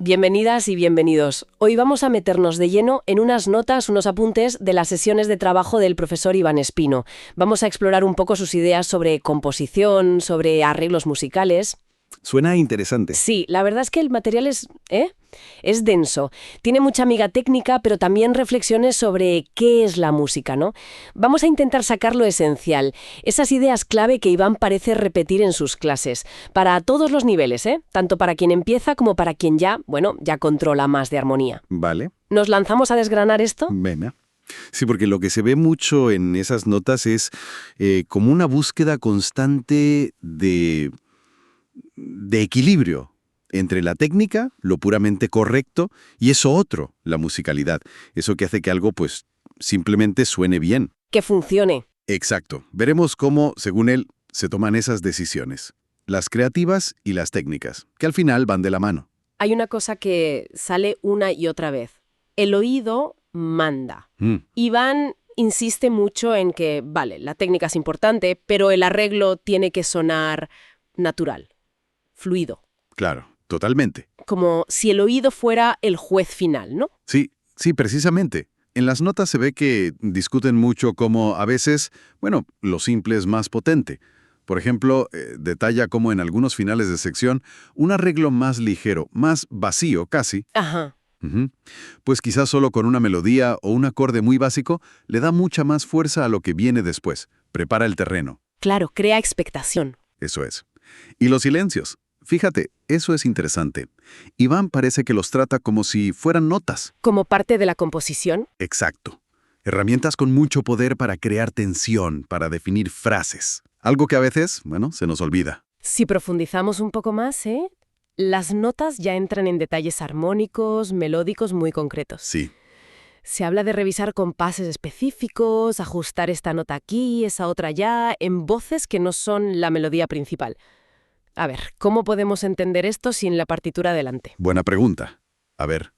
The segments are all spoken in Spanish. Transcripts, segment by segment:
Bienvenidas y bienvenidos. Hoy vamos a meternos de lleno en unas notas, unos apuntes de las sesiones de trabajo del profesor Iván Espino. Vamos a explorar un poco sus ideas sobre composición, sobre arreglos musicales. Suena interesante. Sí, la verdad es que el material es denso. Tiene mucha miga técnica, pero también reflexiones sobre qué es la música, ¿no? Vamos a intentar sacar lo esencial, esas ideas clave que Iván parece repetir en sus clases, para todos los niveles, tanto para quien empieza como para quien ya controla más de armonía. Vale. ¿Nos lanzamos a desgranar esto? Venga. Sí, porque lo que se ve mucho en esas notas es como una búsqueda constante de equilibrio entre la técnica, lo puramente correcto, y eso otro, la musicalidad. Eso que hace que algo, pues, simplemente suene bien. Que funcione. Exacto. Veremos cómo, según él, se toman esas decisiones. Las creativas y las técnicas, que al final van de la mano. Hay una cosa que sale una y otra vez. El oído manda. Iván insiste mucho en que, vale, la técnica es importante, pero el arreglo tiene que sonar natural, fluido. Claro, totalmente. Como si el oído fuera el juez final, ¿no? Sí, precisamente. En las notas se ve que discuten mucho cómo a veces, lo simple es más potente. Por ejemplo, detalla cómo en algunos finales de sección un arreglo más ligero, más vacío casi, Ajá. pues quizás solo con una melodía o un acorde muy básico le da mucha más fuerza a lo que viene después, prepara el terreno. Claro, crea expectación. Eso es. Y los silencios. Fíjate, eso es interesante. Iván parece que los trata como si fueran notas. ¿Como parte de la composición? Exacto. Herramientas con mucho poder para crear tensión, para definir frases. Algo que a veces, se nos olvida. Si profundizamos un poco más, las notas ya entran en detalles armónicos, melódicos muy concretos. Sí. Se habla de revisar compases específicos, ajustar esta nota aquí, esa otra allá, en voces que no son la melodía principal. A ver, ¿cómo podemos entender esto sin la partitura delante? Buena pregunta. A ver,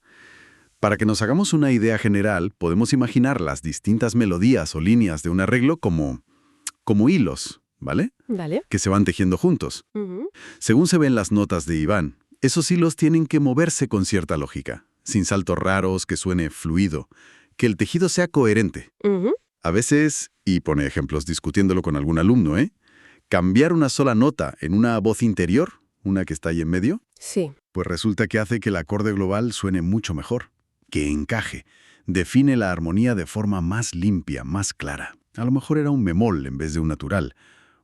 para que nos hagamos una idea general, podemos imaginar las distintas melodías o líneas de un arreglo como hilos, ¿vale? Vale. Que se van tejiendo juntos. Según se ven las notas de Iván, esos hilos tienen que moverse con cierta lógica, sin saltos raros, que suene fluido, que el tejido sea coherente. A veces, y pone ejemplos discutiéndolo con algún alumno, cambiar una sola nota en una voz interior, una que está ahí en medio, sí, pues resulta que hace que el acorde global suene mucho mejor, que encaje, define la armonía de forma más limpia, más clara. A lo mejor era un bemol en vez de un natural,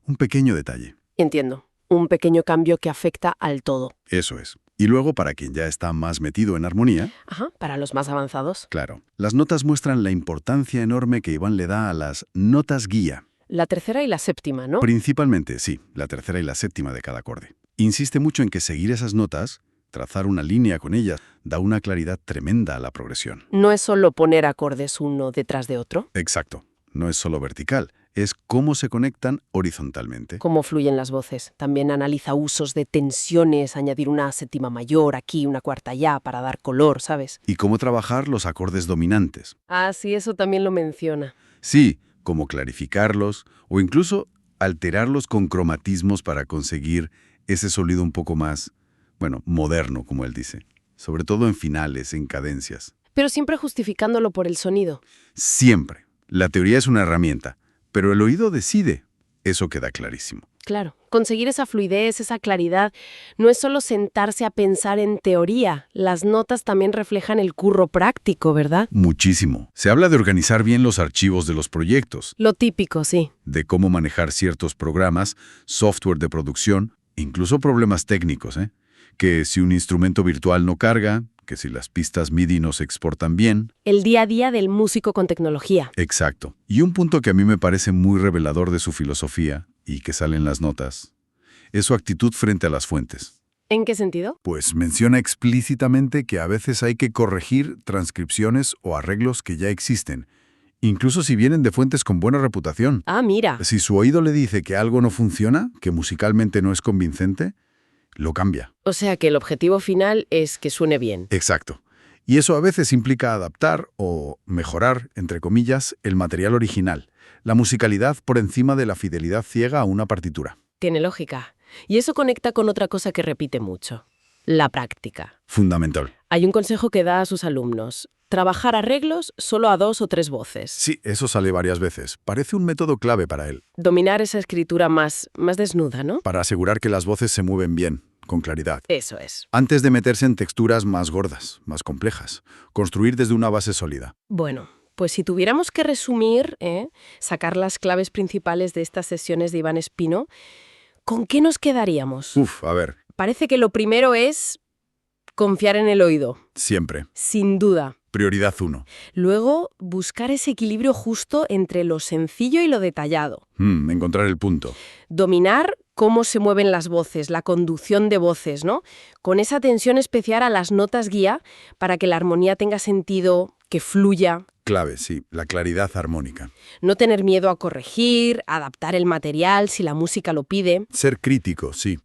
un pequeño detalle. Entiendo. Un pequeño cambio que afecta al todo. Eso es. Y luego, para quien ya está más metido en armonía... Ajá, para los más avanzados. Claro. Las notas muestran la importancia enorme que Iván le da a las notas guía. La tercera y la séptima, ¿no? Principalmente, sí, la tercera y la séptima de cada acorde. Insiste mucho en que seguir esas notas, trazar una línea con ellas, da una claridad tremenda a la progresión. No es solo poner acordes uno detrás de otro. Exacto. No es solo vertical, es cómo se conectan horizontalmente. Cómo fluyen las voces. También analiza usos de tensiones, añadir una séptima mayor aquí, una cuarta allá, para dar color, ¿sabes? Y cómo trabajar los acordes dominantes. Ah, sí, eso también lo menciona. Sí, cómo clarificarlos o incluso alterarlos con cromatismos para conseguir ese sonido un poco más, moderno, como él dice. Sobre todo en finales, en cadencias. Pero siempre justificándolo por el sonido. Siempre. La teoría es una herramienta, pero el oído decide. Eso queda clarísimo. Claro, conseguir esa fluidez, esa claridad, no es solo sentarse a pensar en teoría. Las notas también reflejan el curro práctico, ¿verdad? Muchísimo. Se habla de organizar bien los archivos de los proyectos. Lo típico, sí. De cómo manejar ciertos programas, software de producción, incluso problemas técnicos, Que si un instrumento virtual no carga, que si las pistas MIDI no se exportan bien. El día a día del músico con tecnología. Exacto. Y un punto que a mí me parece muy revelador de su filosofía, y que sale en las notas, es su actitud frente a las fuentes. ¿En qué sentido? Pues menciona explícitamente que a veces hay que corregir transcripciones o arreglos que ya existen, incluso si vienen de fuentes con buena reputación. Ah, mira. Si su oído le dice que algo no funciona, que musicalmente no es convincente, lo cambia. O sea que el objetivo final es que suene bien. Exacto. Y eso a veces implica adaptar o mejorar, entre comillas, el material original, la musicalidad por encima de la fidelidad ciega a una partitura. Tiene lógica. Y eso conecta con otra cosa que repite mucho: la práctica. Fundamental. Hay un consejo que da a sus alumnos: trabajar arreglos solo a 2 o 3 voces. Sí, eso sale varias veces. Parece un método clave para él. Dominar esa escritura más desnuda, ¿no? Para asegurar que las voces se mueven bien, con claridad. Eso es. Antes de meterse en texturas más gordas, más complejas. Construir desde una base sólida. Bueno, pues si tuviéramos que resumir, sacar las claves principales de estas sesiones de Iván Espino, ¿con qué nos quedaríamos? A ver. Parece que lo primero es confiar en el oído. Siempre. Sin duda. Prioridad 1. Luego, buscar ese equilibrio justo entre lo sencillo y lo detallado. Encontrar el punto. Dominar cómo se mueven las voces, la conducción de voces, ¿no? Con esa atención especial a las notas guía para que la armonía tenga sentido, que fluya. Clave, sí, la claridad armónica. No tener miedo a corregir, adaptar el material si la música lo pide. Ser crítico, sí.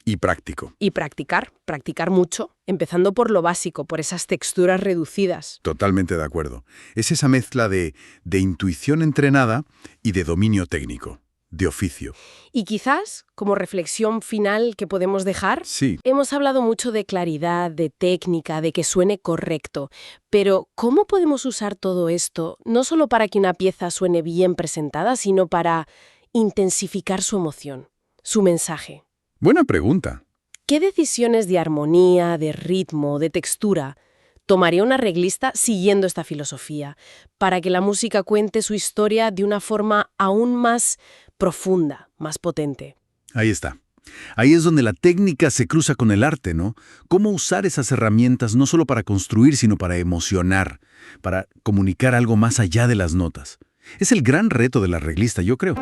Y práctico. Y practicar mucho, empezando por lo básico, por esas texturas reducidas. Totalmente de acuerdo. Es esa mezcla de intuición entrenada y de dominio técnico, de oficio. Y quizás, como reflexión final que podemos dejar, Sí. hemos hablado mucho de claridad, de técnica, de que suene correcto. Pero, ¿cómo podemos usar todo esto no solo para que una pieza suene bien presentada, sino para intensificar su emoción, su mensaje? Buena pregunta. ¿Qué decisiones de armonía, de ritmo, de textura tomaría un arreglista siguiendo esta filosofía para que la música cuente su historia de una forma aún más profunda, más potente? Ahí está. Ahí es donde la técnica se cruza con el arte, ¿no? Cómo usar esas herramientas no solo para construir, sino para emocionar, para comunicar algo más allá de las notas. Es el gran reto del arreglista, yo creo.